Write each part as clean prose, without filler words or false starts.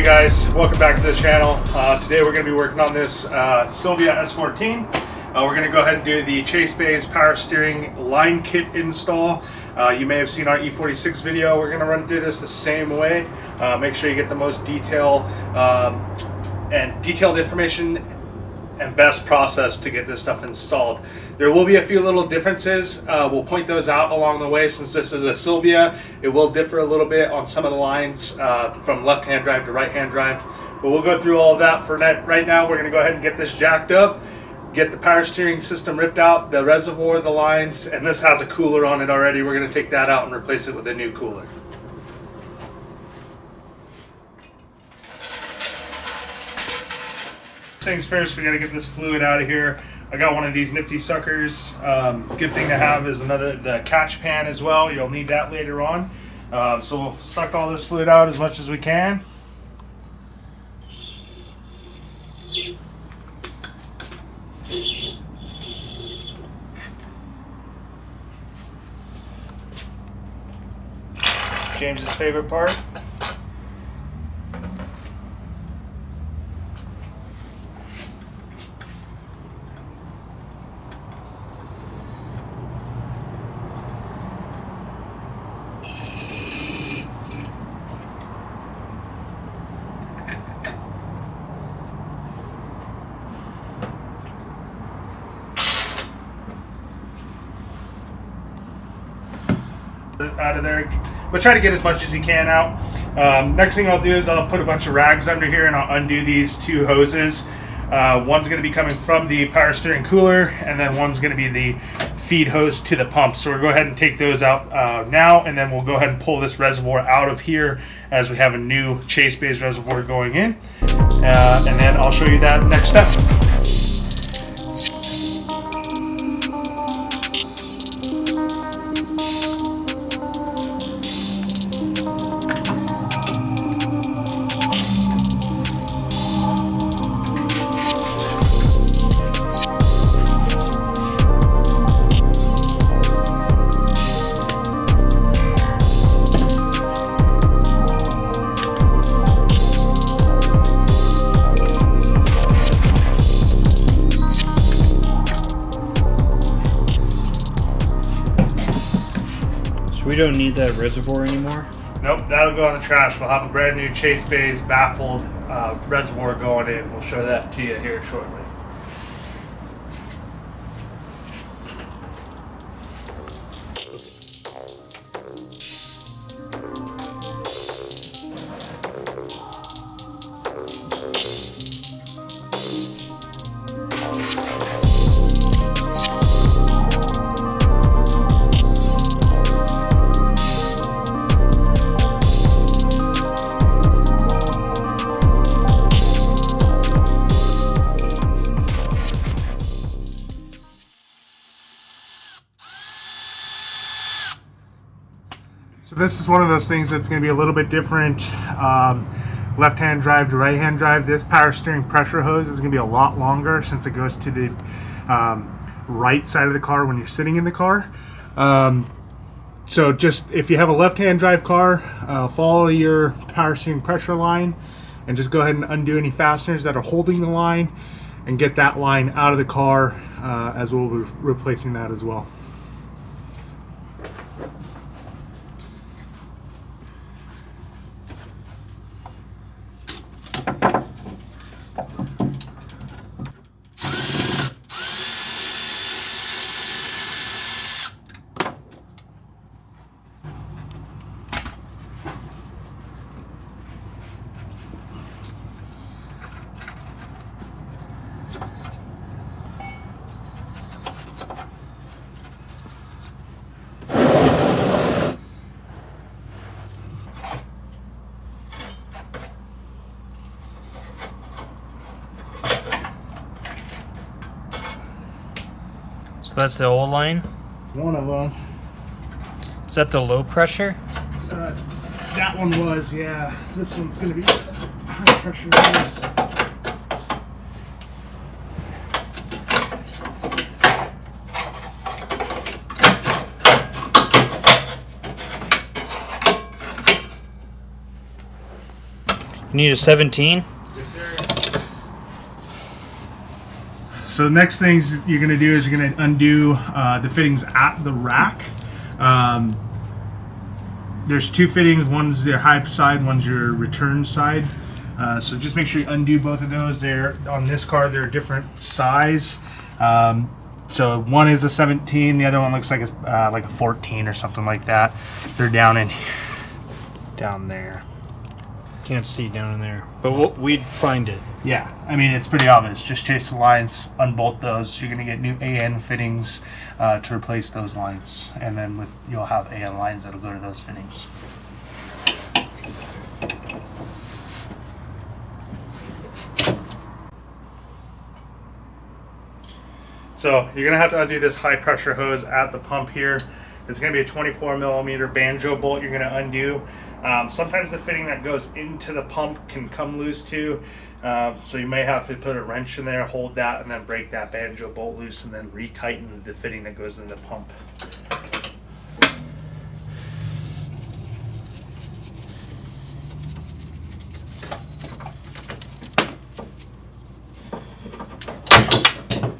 guys, welcome back to the channel. Today we're going to be working on this Silvia S14. We're going to go ahead and do the ChaseBays Power Steering line kit install. You may have seen our E46 video. We're going to run through this the same way. Make sure you get the most detailed information and best process to get this stuff installed. There will be a few little differences. We'll point those out along the way. Since this is a Silvia, it will differ a little bit on some of the lines from left-hand drive to right-hand drive. But we'll go through all of that for right now. We're going to go ahead and get this jacked up, get the power steering system ripped out, the reservoir, the lines, and this has a cooler on it already. We're going to take that out and replace it with a new cooler. Things first, we got to get this fluid out of here. I got one of these nifty suckers. Good thing to have is the catch pan as well. You'll need that later on. So we'll suck all this fluid out as much as we can. James's favorite part. Out of there, but try to get as much as you can out. Next thing I'll do is I'll put a bunch of rags under here and I'll undo these two hoses. One's going to be coming from the power steering cooler, and then one's going to be the feed hose to the pump. So we'll go ahead and take those out now, and then we'll go ahead and pull this reservoir out of here as we have a new ChaseBays reservoir going in, and then I'll show you that next step. We don't need that reservoir anymore? Nope, that'll go in the trash. We'll have a brand new ChaseBays baffled reservoir going in. We'll show that to you here shortly. So this is one of those things that's going to be a little bit different. Left-hand drive to right-hand drive. This power steering pressure hose is going to be a lot longer since it goes to the right side of the car when you're sitting in the car. So just if you have a left-hand drive car, follow your power steering pressure line and just go ahead and undo any fasteners that are holding the line and get that line out of the car, as we'll be replacing that as well. So that's the old line? It's one of them. Is that the low pressure? That one was, yeah. This one's going to be high pressure hose. You need a 17? Yes, sir. So the next things you're going to do is you're going to undo the fittings at the rack. There's two fittings. One's your high side, one's your return side. So just make sure you undo both of those. They're on this car. They're a different size. So one is a 17. The other one looks like a 14 or something like that. They're down there. Can't see down in there, but we'd find it. Yeah, I mean, it's pretty obvious. Just chase the lines, unbolt those. You're going to get new AN fittings to replace those lines. And then you'll have AN lines that'll go to those fittings. So you're going to have to undo this high pressure hose at the pump here. It's going to be a 24 millimeter banjo bolt you're going to undo. Sometimes the fitting that goes into the pump can come loose too. So you may have to put a wrench in there, hold that, and then break that banjo bolt loose and then retighten the fitting that goes in the pump.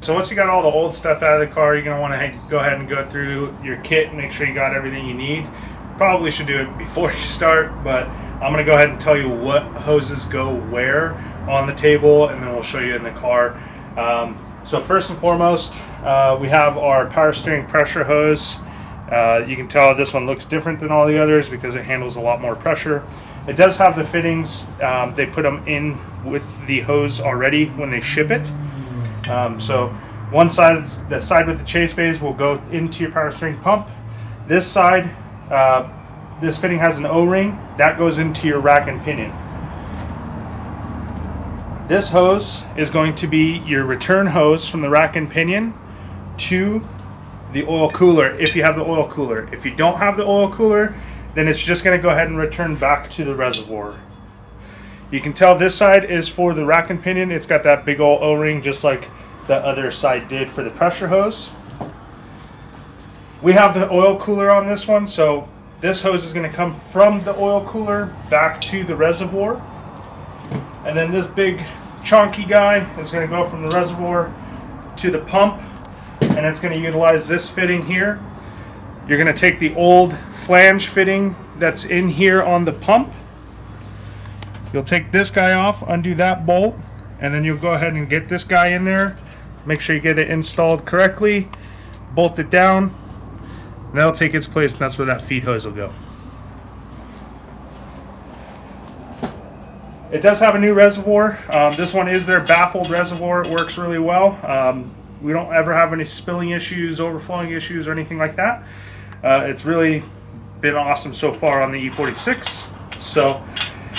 So once you got all the old stuff out of the car, you're going to want to go ahead and go through your kit and make sure you got everything you need. Probably should do it before you start, but I'm going to go ahead and tell you what hoses go where on the table, and then we'll show you in the car. So first and foremost, we have our power steering pressure hose. You can tell this one looks different than all the others because it handles a lot more pressure. It does have the fittings. They put them in with the hose already when they ship it. So one side, the side with the ChaseBays, will go into your power steering pump. This side, this fitting has an O-ring that goes into your rack and pinion. This hose is going to be your return hose from the rack and pinion to the oil cooler if you have the oil cooler. If you don't have the oil cooler, then it's just going to go ahead and return back to the reservoir. You can tell this side is for the rack and pinion. It's got that big old O-ring just like the other side did for the pressure hose. We have the oil cooler on this one, so this hose is going to come from the oil cooler back to the reservoir. And then this big chonky guy is going to go from the reservoir to the pump, and it's going to utilize this fitting here. You're going to take the old flange fitting that's in here on the pump. You'll take this guy off, undo that bolt, and then you'll go ahead and get this guy in there. Make sure you get it installed correctly, bolt it down, and that'll take its place, and that's where that feed hose will go. It does have a new reservoir. This one is their baffled reservoir. It works really well. We don't ever have any spilling issues, overflowing issues, or anything like that. It's really been awesome so far on the E46. So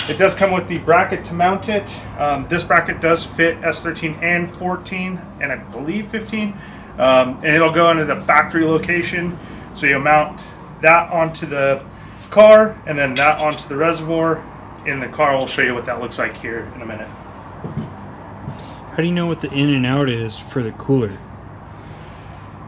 it does come with the bracket to mount it. This bracket does fit S13 and 14, and I believe 15. And it'll go into the factory location. So you'll mount that onto the car, and then that onto the reservoir. In the car, we'll show you what that looks like here in a minute. How do you know what the in and out is for the cooler?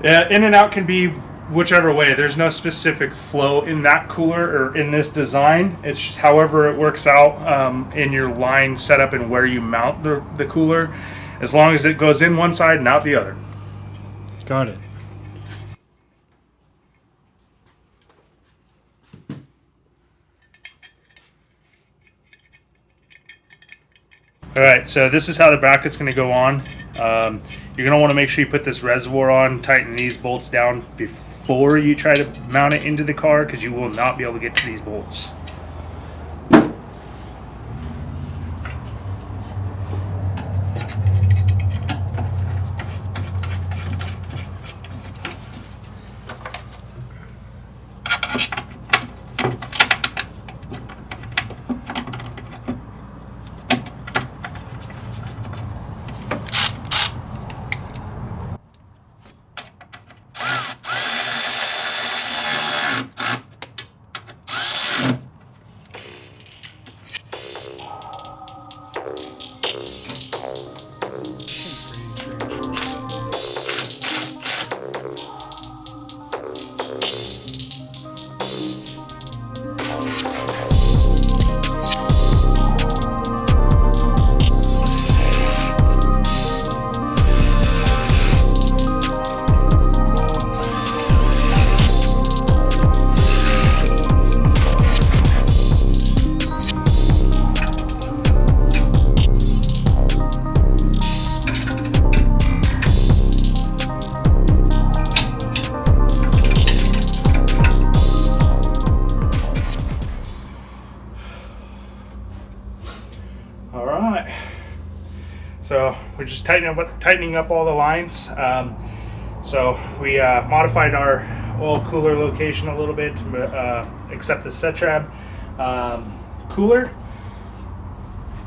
In and out can be whichever way. There's no specific flow in that cooler or in this design. It's just however it works out in your line setup and where you mount the cooler, as long as it goes in one side and out the other. Got it. Alright, so this is how the bracket's going to go on. You're going to want to make sure you put this reservoir on, tighten these bolts down before you try to mount it into the car, because you will not be able to get to these bolts. we're just tightening up all the lines. So we modified our oil cooler location a little bit to accept the Cetrab cooler.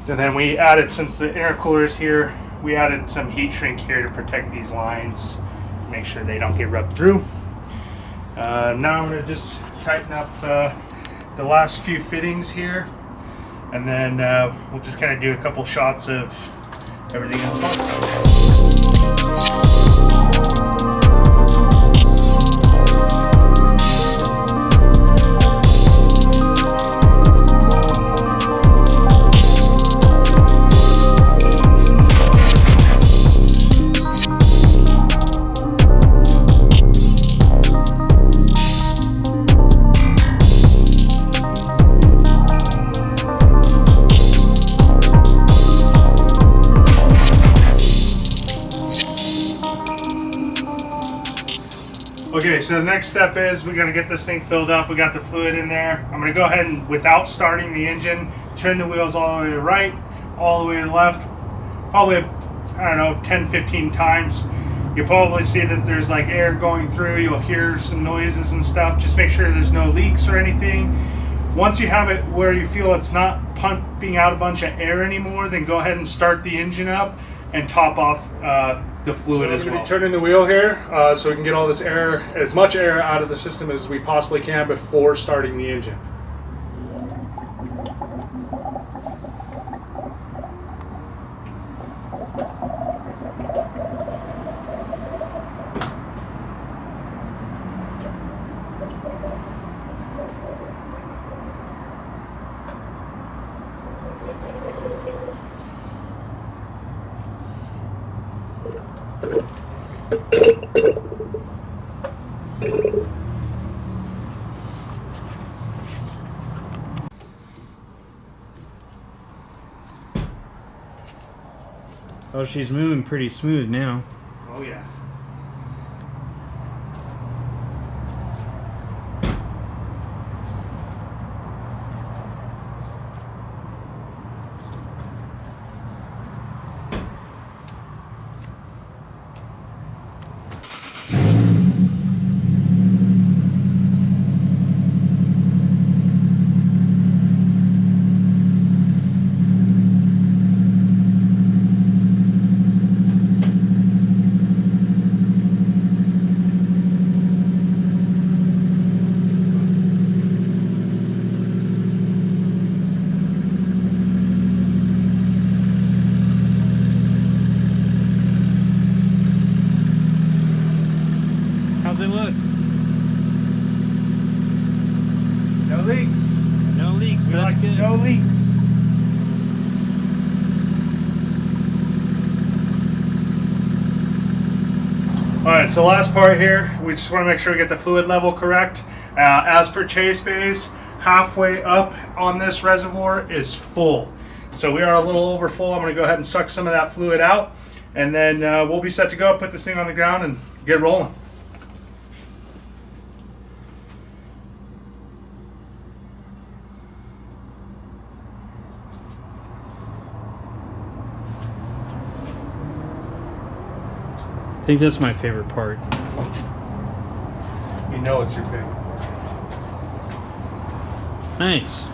And then we added, since the intercooler is here, we added some heat shrink here to protect these lines, make sure they don't get rubbed through. Now I'm going to just tighten up the last few fittings here, and then we'll just kind of do a couple shots of everything installed. Okay, so the next step is we're going to get this thing filled up. We got the fluid in there. I'm going to go ahead and, without starting the engine, turn the wheels all the way to the right, all the way to the left, probably, I don't know, 10-15 times. You'll probably see that there's like air going through. You'll hear some noises and stuff. Just make sure there's no leaks or anything. Once you have it where you feel it's not pumping out a bunch of air anymore, then go ahead and start the engine up and top off the fluid as well. Turning the wheel here so we can get all this air, as much air out of the system as we possibly can before starting the engine. Oh, she's moving pretty smooth now. Oh yeah. How's it look? No leaks. No leaks. We That's like good. no leaks. Alright, so last part here, we just want to make sure we get the fluid level correct. As per ChaseBays, halfway up on this reservoir is full. So we are a little over full. I'm going to go ahead and suck some of that fluid out, and then we'll be set to go, put this thing on the ground and get rolling. I think that's my favorite part. You know it's your favorite. Nice.